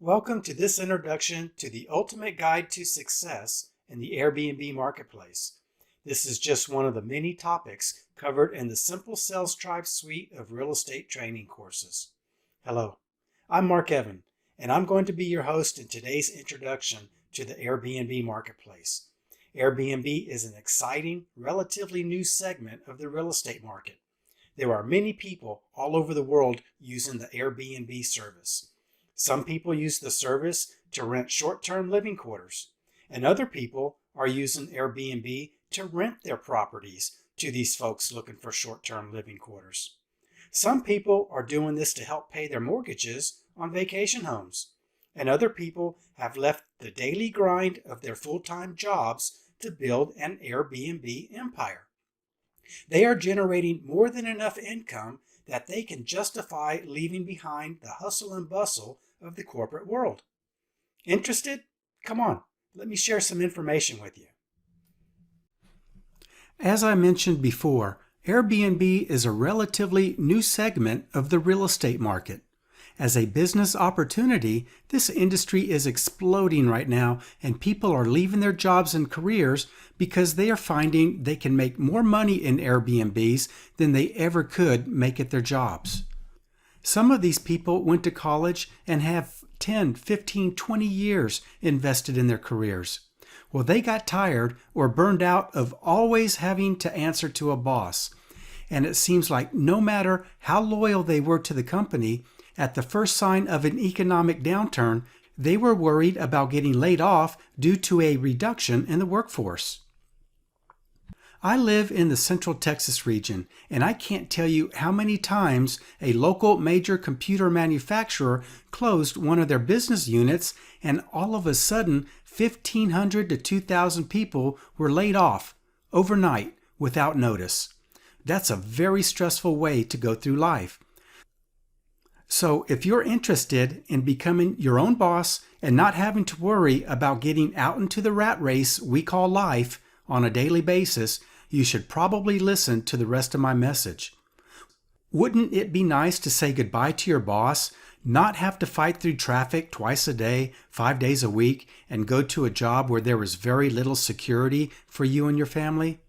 Welcome to this introduction to the ultimate guide to success in the Airbnb marketplace. This is just one of the many topics covered in the Simple Sales Tribe suite of real estate training courses. Hello, I'm Mark Evan, and I'm going to be your host in today's introduction to the Airbnb marketplace. Airbnb is an exciting, relatively new segment of the real estate market. There are many people all over the world using the Airbnb service. Some people use the service to rent short-term living quarters, and other people are using Airbnb to rent their properties to these folks looking for short-term living quarters. Some people are doing this to help pay their mortgages on vacation homes, and other people have left the daily grind of their full-time jobs to build an Airbnb empire. They are generating more than enough income that they can justify leaving behind the hustle and bustle of the corporate world. Interested? Come on, let me share some information with you. As I mentioned before, Airbnb is a relatively new segment of the real estate market. As a business opportunity, this industry is exploding right now, and people are leaving their jobs and careers because they are finding they can make more money in Airbnbs than they ever could make at their jobs. Some of these people went to college and have 10, 15, 20 years invested in their careers. Well, they got tired or burned out of always having to answer to a boss. And it seems like no matter how loyal they were to the company, at the first sign of an economic downturn, they were worried about getting laid off due to a reduction in the workforce. I live in the Central Texas region, and I can't tell you how many times a local major computer manufacturer closed one of their business units, and all of a sudden 1,500 to 2,000 people were laid off overnight without notice. That's a very stressful way to go through life. So if you're interested in becoming your own boss and not having to worry about getting out into the rat race we call life on a daily basis, you should probably listen to the rest of my message. Wouldn't it be nice to say goodbye to your boss, not have to fight through traffic twice a day, 5 days a week, and go to a job where there was very little security for you and your family?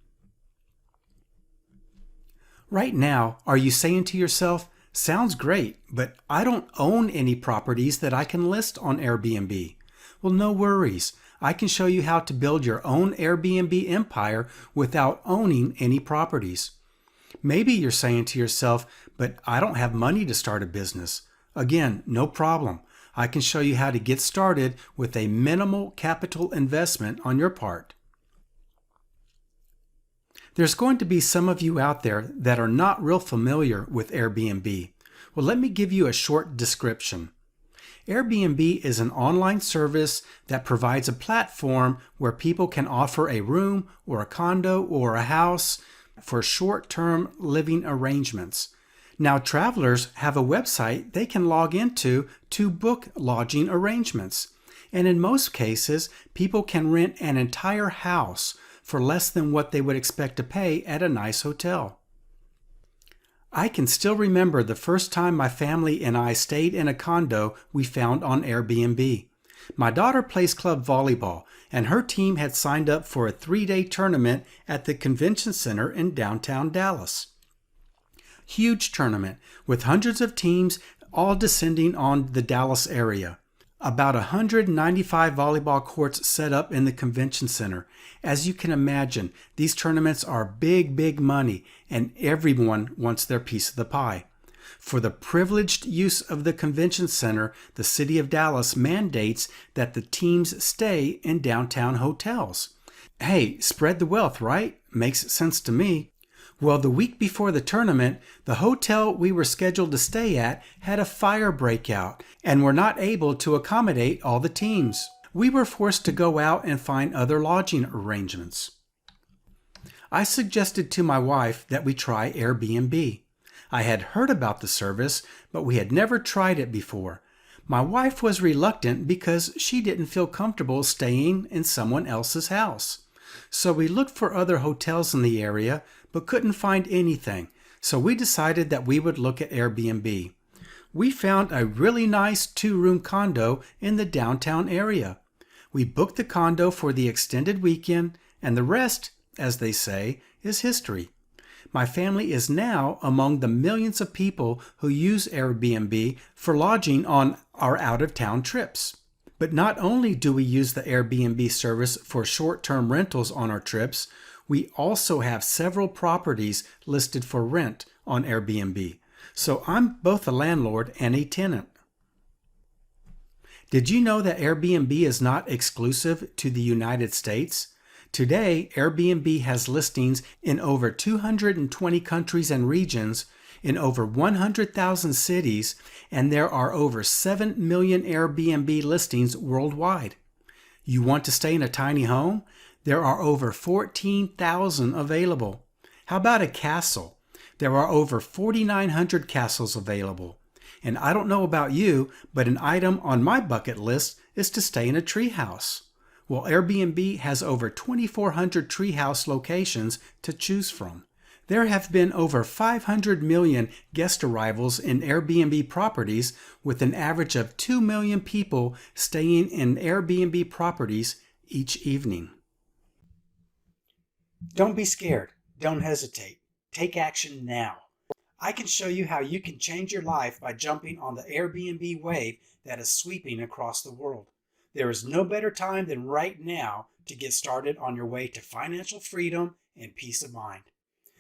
Right now, are you saying to yourself, "Sounds great, but I don't own any properties that I can list on Airbnb"? Well, no worries. I can show you how to build your own Airbnb empire without owning any properties. Maybe you're saying to yourself, "But I don't have money to start a business." Again, no problem. I can show you how to get started with a minimal capital investment on your part. There's going to be some of you out there that are not real familiar with Airbnb. Well, let me give you a short description. Airbnb is an online service that provides a platform where people can offer a room or a condo or a house for short-term living arrangements. Now, travelers have a website they can log into to book lodging arrangements. And in most cases, people can rent an entire house for less than what they would expect to pay at a nice hotel. I can still remember the first time my family and I stayed in a condo we found on Airbnb. My daughter plays club volleyball, and her team had signed up for a 3-day tournament at the convention center in downtown Dallas. Huge tournament with hundreds of teams all descending on the Dallas area. About 195 volleyball courts set up in the convention center. As you can imagine, these tournaments are big money, and everyone wants their piece of the pie. For the privileged use of the convention center, the city of Dallas mandates that the teams stay in downtown hotels. Hey, spread the wealth, right? Makes sense to me. Well, the week before the tournament, the hotel we were scheduled to stay at had a fire breakout and were not able to accommodate all the teams. We were forced to go out and find other lodging arrangements. I suggested to my wife that we try Airbnb. I had heard about the service, but we had never tried it before. My wife was reluctant because she didn't feel comfortable staying in someone else's house. So we looked for other hotels in the area, but couldn't find anything. So we decided that we would look at Airbnb. We found a really nice 2-room condo in the downtown area. We booked the condo for the extended weekend, and the rest, as they say, is history. My family is now among the millions of people who use Airbnb for lodging on our out-of-town trips. But not only do we use the Airbnb service for short-term rentals on our trips, we also have several properties listed for rent on Airbnb. So I'm both a landlord and a tenant. Did you know that Airbnb is not exclusive to the United States? Today, Airbnb has listings in over 220 countries and regions, in over 100,000 cities, and there are over 7 million Airbnb listings worldwide. You want to stay in a tiny home? There are over 14,000 available. How about a castle? There are over 4,900 castles available. And I don't know about you, but an item on my bucket list is to stay in a treehouse. Well, Airbnb has over 2,400 treehouse locations to choose from. There have been over 500 million guest arrivals in Airbnb properties, with an average of 2 million people staying in Airbnb properties each evening. Don't be scared. Don't hesitate. Take action now. I can show you how you can change your life by jumping on the Airbnb wave that is sweeping across the world. There is no better time than right now to get started on your way to financial freedom and peace of mind.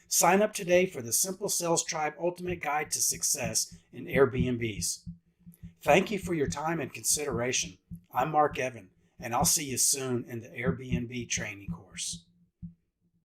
Sign up today for the Simple Sales Tribe Ultimate Guide to Success in Airbnbs. Thank you for your time and consideration. I'm Mark Evan, and I'll see you soon in the Airbnb training course.